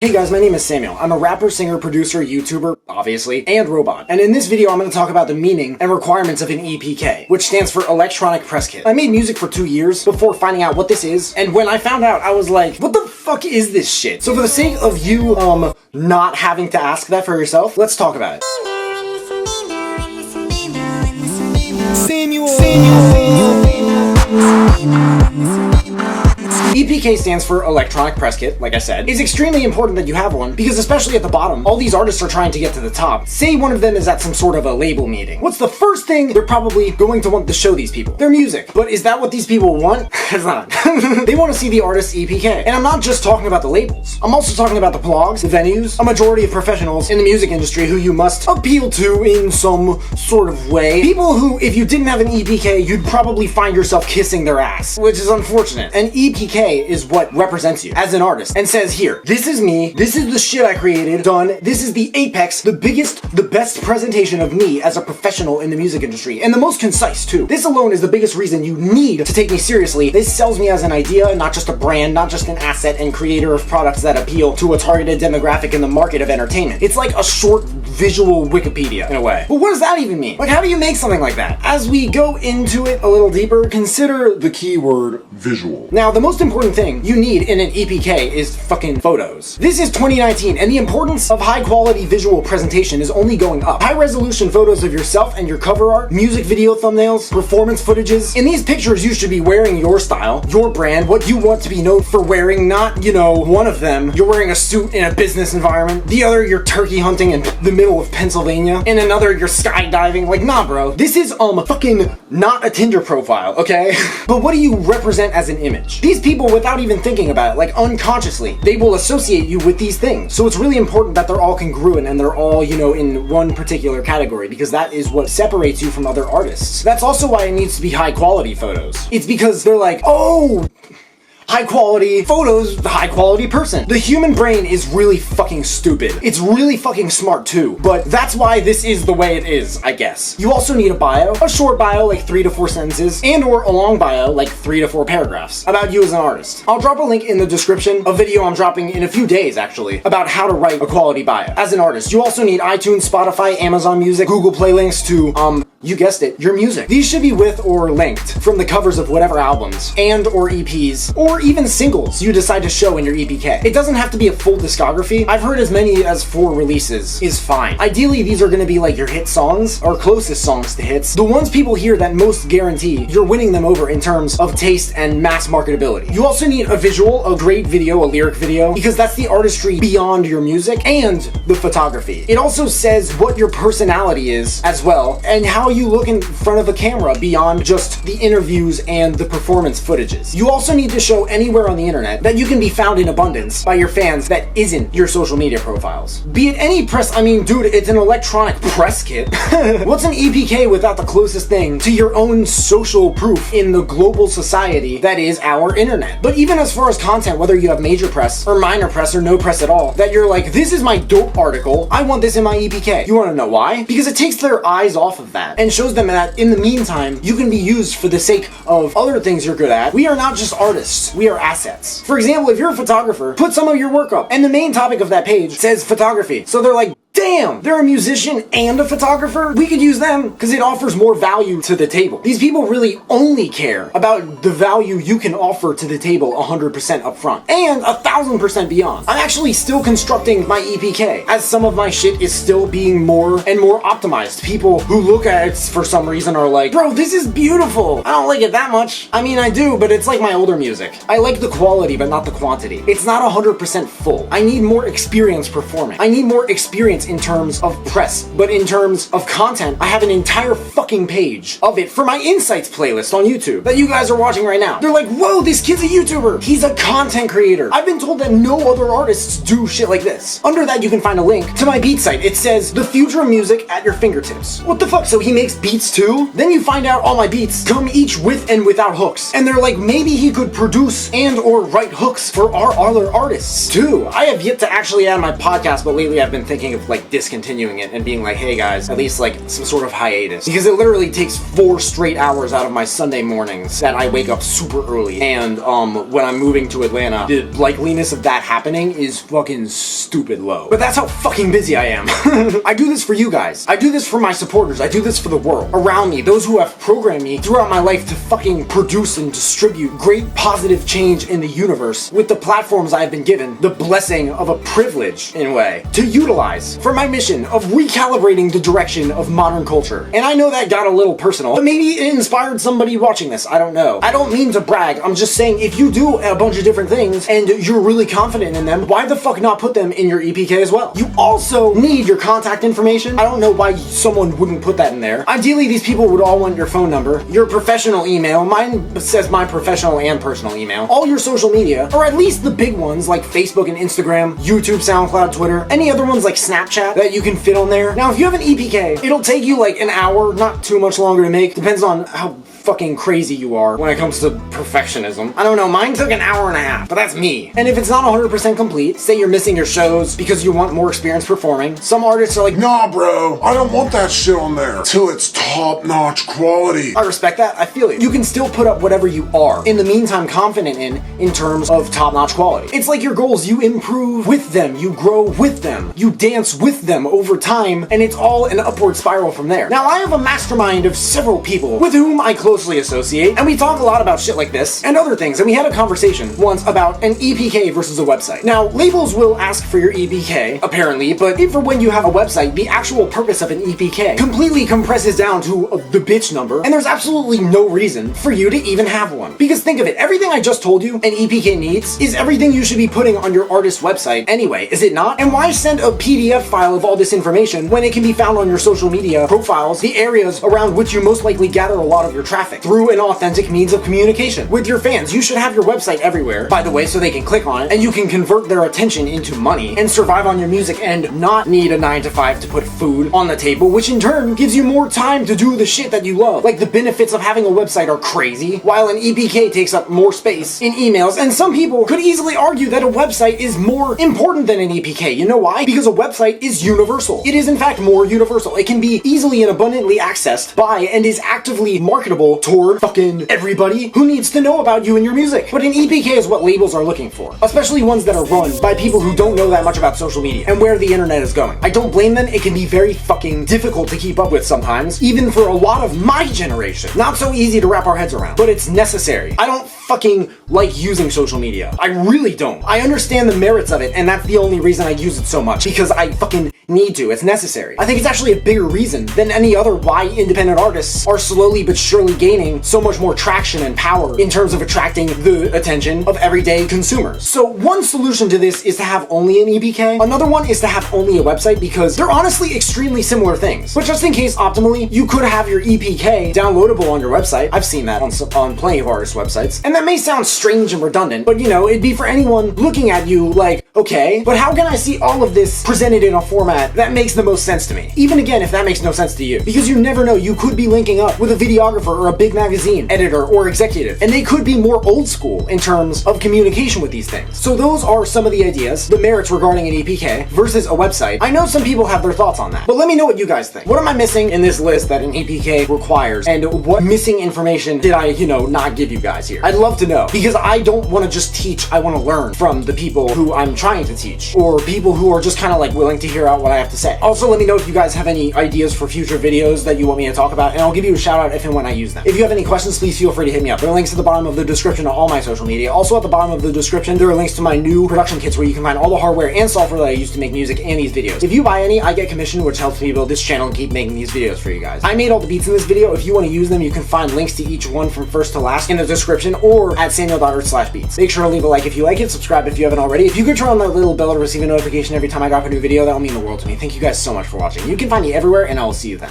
Hey guys, my name is Samuel. I'm a rapper, singer, producer, YouTuber, obviously, and robot. And in this video, I'm going to talk about the meaning and requirements of an EPK, which stands for Electronic Press Kit. I made music for 2 years before finding out what this is, and when I found out, I was like, what the fuck is this shit? So for the sake of you, not having to ask that for yourself, let's talk about it. Samuel. EPK stands for Electronic Press Kit, like I said. It's extremely important that you have one, because especially at the bottom, all these artists are trying to get to the top. Say one of them is at some sort of a label meeting. What's the first thing they're probably going to want to show these people? Their music. But is that what these people want? It's not. They want to see the artist's EPK. And I'm not just talking about the labels. I'm also talking about the blogs, the venues, a majority of professionals in the music industry who you must appeal to in some sort of way. People who, if you didn't have an EPK, you'd probably find yourself kissing their ass, which is unfortunate. An EPK is what represents you as an artist and says, here, this is me, this is the shit I created, done, this is the apex, the biggest, the best presentation of me as a professional in the music industry, and the most concise too. This alone is the biggest reason you need to take me seriously. This sells me as an idea, not just a brand, not just an asset and creator of products that appeal to a targeted demographic in the market of entertainment. It's like a short visual Wikipedia in a way. But what does that even mean? Like, how do you make something like that? As we go into it a little deeper, consider the keyword visual. Now, the most important thing you need in an EPK is fucking photos. This is 2019, and the importance of high quality visual presentation is only going up. High resolution photos of yourself and your cover art, music video thumbnails, performance footages. In these pictures, you should be wearing your style, your brand, what you want to be known for wearing, not, you know, one of them, you're wearing a suit in a business environment, the other, you're turkey hunting in the middle of Pennsylvania, and another, you're skydiving. Like, nah, bro. This is, fucking not a Tinder profile, okay? But what do you represent as an image? These people, without even thinking about it, like unconsciously, they will associate you with these things. So it's really important that they're all congruent and they're all, you know, in one particular category, because that is what separates you from other artists. That's also why it needs to be high quality photos. It's because they're like, oh, high quality photos, the high quality person. The human brain is really fucking stupid. It's really fucking smart too, but that's why this is the way it is, I guess. You also need a bio, a short bio like 3 to 4 sentences, and or a long bio like 3 to 4 paragraphs about you as an artist. I'll drop a link in the description, a video I'm dropping in a few days actually, about how to write a quality bio as an artist. You also need iTunes, Spotify, Amazon Music, Google Play links to, you guessed it, your music. These should be with or linked from the covers of whatever albums and or EPs or even singles you decide to show in your EPK. It doesn't have to be a full discography. I've heard as many as 4 releases is fine. Ideally, these are going to be like your hit songs or closest songs to hits. The ones people hear that most guarantee you're winning them over in terms of taste and mass marketability. You also need a visual, a great video, a lyric video, because that's the artistry beyond your music and the photography. It also says what your personality is as well and how you look in front of a camera beyond just the interviews and the performance footages. You also need to show anywhere on the internet that you can be found in abundance by your fans that isn't your social media profiles. Be it any press, I mean, dude, it's an electronic press kit. What's an EPK without the closest thing to your own social proof in the global society that is our internet? But even as far as content, whether you have major press or minor press or no press at all, that you're like, this is my dope article, I want this in my EPK. You want to know why? Because it takes their eyes off of that and shows them that in the meantime, you can be used for the sake of other things you're good at. We are not just artists, we are assets. For example, if you're a photographer, put some of your work up, and the main topic of that page says photography. So they're like, damn, they're a musician and a photographer? We could use them because it offers more value to the table. These people really only care about the value you can offer to the table 100% up front and 1000% beyond. I'm actually still constructing my EPK as some of my shit is still being more and more optimized. People who look at it for some reason are like, bro, this is beautiful. I don't like it that much. I mean, I do, but it's like my older music. I like the quality, but not the quantity. It's not 100% full. I need more experience performing. I need more experience in terms of press, but in terms of content, I have an entire fucking page of it for my Insights playlist on YouTube that you guys are watching right now. They're like, whoa, this kid's a YouTuber. He's a content creator. I've been told that no other artists do shit like this. Under that, you can find a link to my beat site. It says, the future of music at your fingertips. What the fuck? So he makes beats too? Then you find out all my beats come each with and without hooks. And they're like, maybe he could produce and or write hooks for our other artists too. I have yet to actually add my podcast, but lately I've been thinking of like like discontinuing it and being like, hey guys, at least like some sort of hiatus. Because it literally takes 4 straight hours out of my Sunday mornings that I wake up super early. And when I'm moving to Atlanta, the likeliness of that happening is fucking stupid low. But that's how fucking busy I am. I do this for you guys. I do this for my supporters. I do this for the world around me, those who have programmed me throughout my life to fucking produce and distribute great positive change in the universe with the platforms I've been given, the blessing of a privilege, in a way, to utilize for my mission of recalibrating the direction of modern culture. And I know that got a little personal, but maybe it inspired somebody watching this. I don't know. I don't mean to brag. I'm just saying, if you do a bunch of different things and you're really confident in them, why the fuck not put them in your EPK as well? You also need your contact information. I don't know why someone wouldn't put that in there. Ideally, these people would all want your phone number, your professional email. Mine says my professional and personal email, all your social media, or at least the big ones like Facebook and Instagram, YouTube, SoundCloud, Twitter, any other ones like Snapchat that you can fit on there. Now, if you have an EPK, it'll take you like an hour, not too much longer to make. Depends on how fucking crazy you are when it comes to perfectionism. I don't know, mine took an hour and a half, but that's me. And if it's not 100% complete, say you're missing your shows because you want more experience performing, some artists are like, nah bro, I don't want that shit on there till it's top-notch quality. I respect that, I feel it. You can still put up whatever you are, in the meantime confident in terms of top-notch quality. It's like your goals, you improve with them, you grow with them, you dance with them over time, and it's all an upward spiral from there. Now, I have a mastermind of several people with whom I closely associate, and we talk a lot about shit like this and other things, and we had a conversation once about an EPK versus a website. Now, labels will ask for your EPK, apparently, but if or when you have a website, the actual purpose of an EPK completely compresses down to the bitch number, and there's absolutely no reason for you to even have one. Because think of it, everything I just told you an EPK needs is everything you should be putting on your artist's website anyway, is it not? And why send a PDF file of all this information when it can be found on your social media profiles, the areas around which you most likely gather a lot of your traffic, through an authentic means of communication with your fans? You should have your website everywhere, by the way, so they can click on it and you can convert their attention into money and survive on your music and not need a 9 to 5 to put food on the table, which in turn gives you more time to do the shit that you love. Like, the benefits of having a website are crazy, while an EPK takes up more space in emails, and some people could easily argue that a website is more important than an EPK. You know why? Because a website is universal. It is in fact more universal. It can be easily and abundantly accessed by and is actively marketable toward fucking everybody who needs to know about you and your music. But an EPK is what labels are looking for, especially ones that are run by people who don't know that much about social media and where the internet is going. I don't blame them. It can be very fucking difficult to keep up with sometimes, even for a lot of my generation. Not so easy to wrap our heads around, but it's necessary. I don't fucking like using social media. I really don't. I understand the merits of it, and that's the only reason I use it so much, because I fucking need to. It's necessary. I think it's actually a bigger reason than any other why independent artists are slowly but surely gaining so much more traction and power in terms of attracting the attention of everyday consumers. So one solution to this is to have only an EPK. Another one is to have only a website, because they're honestly extremely similar things. But just in case, optimally, you could have your EPK downloadable on your website. I've seen that on plenty of artist websites. And that may sound strange and redundant, but you know, it'd be for anyone looking at you like, okay, but how can I see all of this presented in a format that makes the most sense to me? Even again, if that makes no sense to you. Because you never know, you could be linking up with a videographer or a big magazine editor or executive, and they could be more old school in terms of communication with these things. So those are some of the ideas, the merits regarding an EPK versus a website. I know some people have their thoughts on that, but let me know what you guys think. What am I missing in this list that an EPK requires, and what missing information did I, not give you guys here? I'd love to know, because I don't want to just teach, I want to learn from the people who I'm trying to teach, or people who are just kind of like willing to hear out what I have to say. Also, let me know if you guys have any ideas for future videos that you want me to talk about, and I'll give you a shout out if and when I use them. If you have any questions, please feel free to hit me up. There are links at the bottom of the description to all my social media. Also at the bottom of the description, there are links to my new production kits where you can find all the hardware and software that I use to make music and these videos. If you buy any, I get commission, which helps me build this channel and keep making these videos for you guys. I made all the beats in this video. If you want to use them, you can find links to each one from first to last in the description or at samuel.earth/beats. Make sure to leave a like if you like it, subscribe if you haven't already. If you could turn on that little bell to receive a notification every time I drop a new video, that will mean the world to me. Thank you guys so much for watching. You can find me everywhere, and I will see you then.